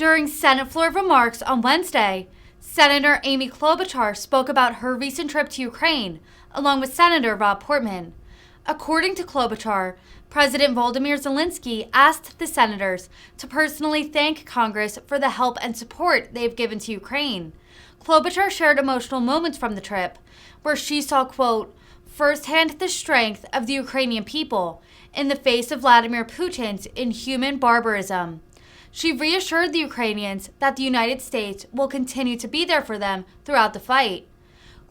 During Senate floor remarks on Wednesday, Senator Amy Klobuchar spoke about her recent trip to Ukraine, along with Senator Rob Portman. According to Klobuchar, President Volodymyr Zelensky asked the senators to personally thank Congress for the help and support they've given to Ukraine. Klobuchar shared emotional moments from the trip, where she saw, quote, firsthand the strength of the Ukrainian people in the face of Vladimir Putin's inhuman barbarism. She reassured the Ukrainians that the United States will continue to be there for them throughout the fight.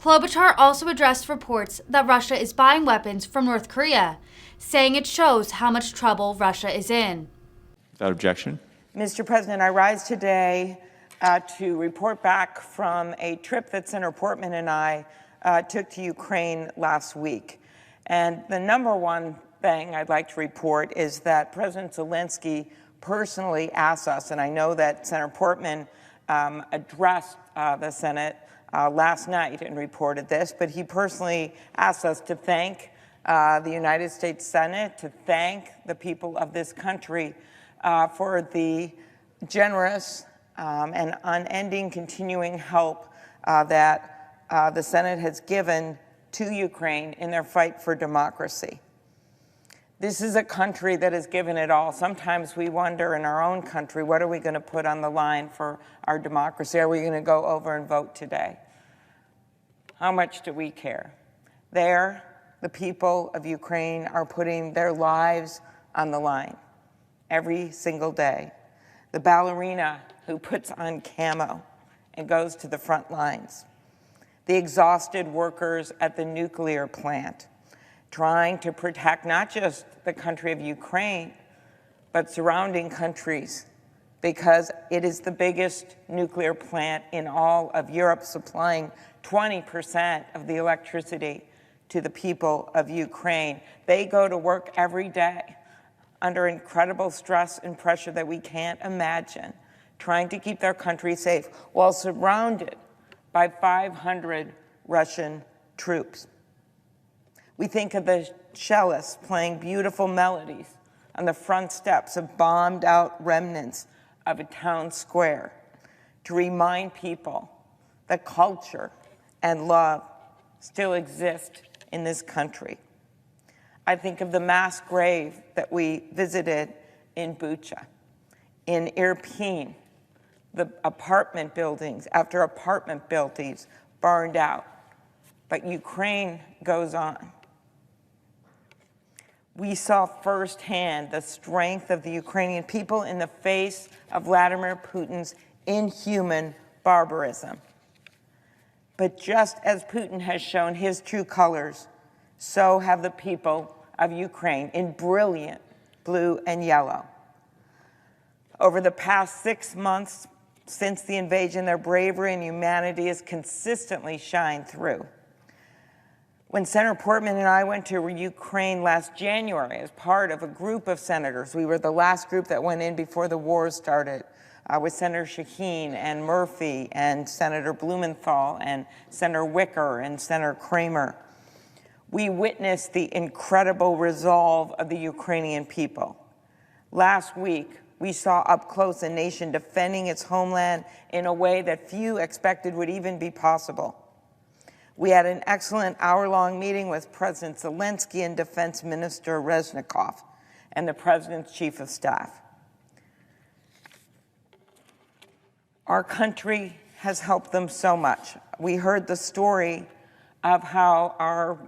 Klobuchar also addressed reports that Russia is buying weapons from North Korea, saying it shows how much trouble Russia is in. Without objection. Mr. President, I rise today to report back from a trip that Senator Portman and I took to Ukraine last week. And the number one thing I'd like to report is that President Zelensky personally asked us, and I know that Senator Portman addressed the Senate last night and reported this, but he personally asked us to thank the United States Senate, to thank the people of this country for the generous and unending continuing help that the Senate has given to Ukraine in their fight for democracy. This is a country that has given it all. Sometimes we wonder in our own country, what are we going to put on the line for our democracy? Are we going to go over and vote today? How much do we care? There, the people of Ukraine are putting their lives on the line every single day. The ballerina who puts on camo and goes to the front lines. The exhausted workers at the nuclear plant, trying to protect not just the country of Ukraine, but surrounding countries, because it is the biggest nuclear plant in all of Europe, supplying 20% of the electricity to the people of Ukraine. They go to work every day under incredible stress and pressure that we can't imagine, trying to keep their country safe while surrounded by 500 Russian troops. We think of the cellists playing beautiful melodies on the front steps of bombed-out remnants of a town square to remind people that culture and love still exist in this country. I think of the mass grave that we visited in Bucha, in Irpin, the apartment buildings after apartment buildings burned out. But Ukraine goes on. We saw firsthand the strength of the Ukrainian people in the face of Vladimir Putin's inhuman barbarism. But just as Putin has shown his true colors, so have the people of Ukraine in brilliant blue and yellow. Over the past 6 months since the invasion, their bravery and humanity has consistently shined through. When Senator Portman and I went to Ukraine last January as part of a group of senators, we were the last group that went in before the war started, with Senator Shaheen and Murphy and Senator Blumenthal and Senator Wicker and Senator Kramer. We witnessed the incredible resolve of the Ukrainian people. Last week, we saw up close a nation defending its homeland in a way that few expected would even be possible. We had an excellent hour-long meeting with President Zelensky and Defense Minister Reznikov and the President's Chief of Staff. Our country has helped them so much. We heard the story of how our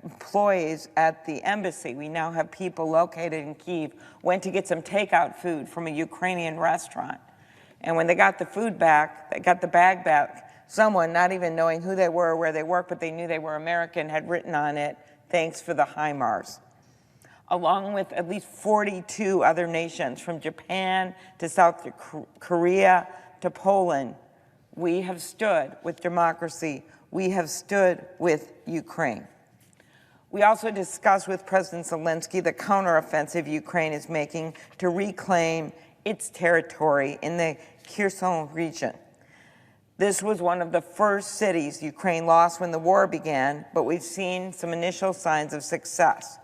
employees at the embassy, we now have people located in Kyiv, went to get some takeout food from a Ukrainian restaurant. And when they got the food back, they got the bag back, someone, not even knowing who they were or where they worked, but they knew they were American, had written on it, "Thanks for the HIMARS." Along with at least 42 other nations, from Japan to South Korea to Poland, we have stood with democracy. We have stood with Ukraine. We also discussed with President Zelensky the counteroffensive Ukraine is making to reclaim its territory in the Kherson region. This was one of the first cities Ukraine lost when the war began, but we've seen some initial signs of success.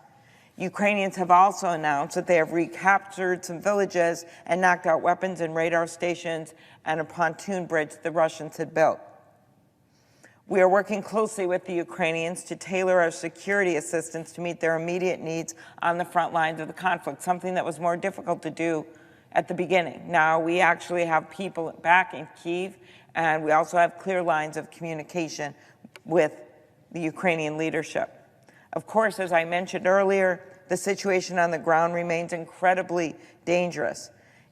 Ukrainians have also announced that they have recaptured some villages and knocked out weapons and radar stations and a pontoon bridge the Russians had built. We are working closely with the Ukrainians to tailor our security assistance to meet their immediate needs on the front lines of the conflict, something that was more difficult to do at the beginning. Now we actually have people back in Kyiv, and we also have clear lines of communication with the Ukrainian leadership. Of course, as I mentioned earlier, the situation on the ground remains incredibly dangerous,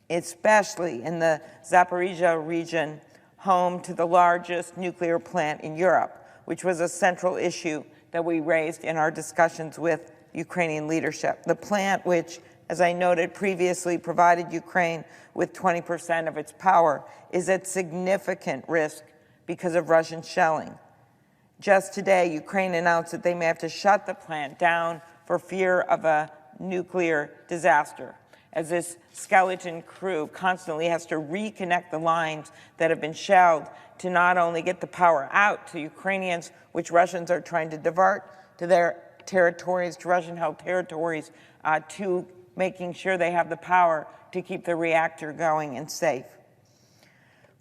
especially in the Zaporizhzhia region, home to the largest nuclear plant in Europe, which was a central issue that we raised in our discussions with Ukrainian leadership. The plant, which, as I noted previously, provided Ukraine with 20% of its power, is at significant risk because of Russian shelling. Just today, Ukraine announced that they may have to shut the plant down for fear of a nuclear disaster, as this skeleton crew constantly has to reconnect the lines that have been shelled to not only get the power out to Ukrainians, which Russians are trying to divert to their territories, to Russian-held territories, to making sure they have the power to keep the reactor going and safe.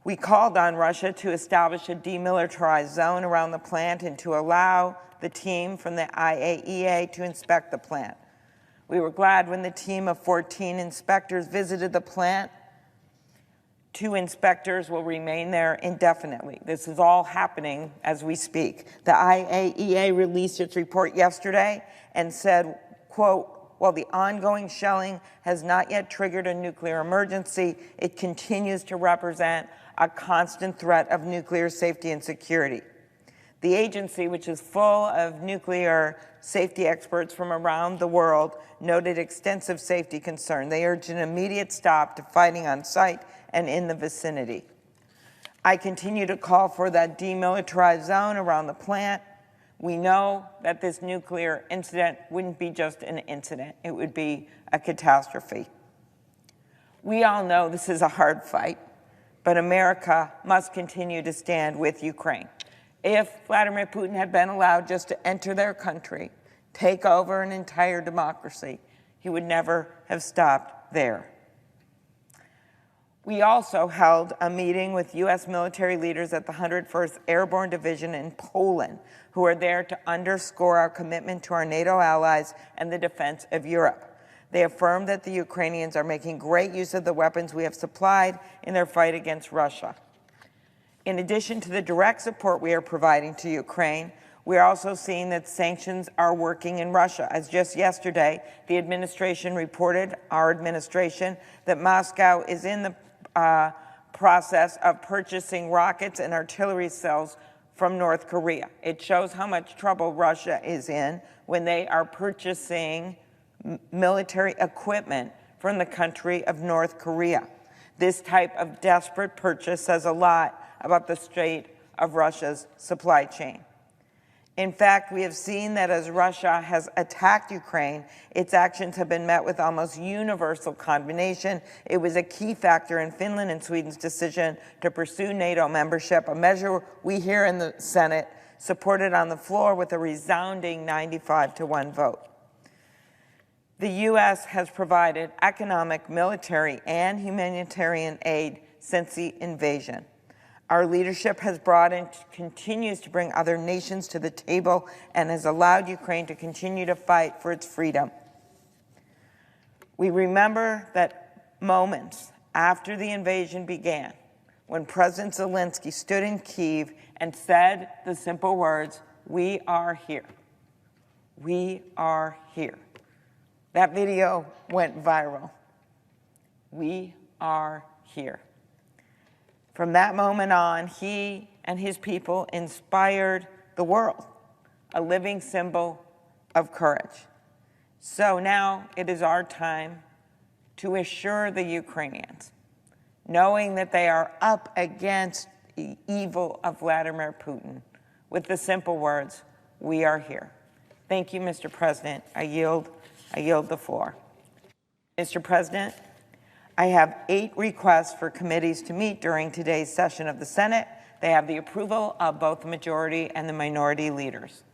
We called on Russia to establish a demilitarized zone around the plant and to allow the team from the IAEA to inspect the plant. We were glad when the team of 14 inspectors visited the plant. 2 inspectors will remain there indefinitely. This is all happening as we speak. The IAEA released its report yesterday and said, quote, "While the ongoing shelling has not yet triggered a nuclear emergency, it continues to represent a constant threat of nuclear safety and security." The agency, which is full of nuclear safety experts from around the world, noted extensive safety concern. They urged an immediate stop to fighting on site and in the vicinity. I continue to call for that demilitarized zone around the plant. We know that this nuclear incident wouldn't be just an incident, it would be a catastrophe. We all know this is a hard fight, but America must continue to stand with Ukraine. If Vladimir Putin had been allowed just to enter their country, take over an entire democracy, he would never have stopped there. We also held a meeting with U.S. military leaders at the 101st Airborne Division in Poland, who are there to underscore our commitment to our NATO allies and the defense of Europe. They affirmed that the Ukrainians are making great use of the weapons we have supplied in their fight against Russia. In addition to the direct support we are providing to Ukraine, we are also seeing that sanctions are working in Russia. As just yesterday, the administration reported, our administration, that Moscow is in the process of purchasing rockets and artillery cells from North Korea. It shows how much trouble Russia is in when they are purchasing military equipment from the country of North Korea. This type of desperate purchase says a lot about the state of Russia's supply chain. In fact, we have seen that as Russia has attacked Ukraine, its actions have been met with almost universal condemnation. It was a key factor in Finland and Sweden's decision to pursue NATO membership, a measure we here in the Senate supported on the floor with a resounding 95-1 vote. The U.S. has provided economic, military, and humanitarian aid since the invasion. Our leadership has brought and continues to bring other nations to the table and has allowed Ukraine to continue to fight for its freedom. We remember that moments after the invasion began, when President Zelensky stood in Kyiv and said the simple words, "We are here. We are here." That video went viral. We are here. From that moment on, he and his people inspired the world, a living symbol of courage. So now it is our time to assure the Ukrainians, knowing that they are up against the evil of Vladimir Putin, with the simple words, "We are here." Thank you, Mr. President. I yield the floor. Mr. President, I have 8 requests for committees to meet during today's session of the Senate. They have the approval of both the majority and the minority leaders.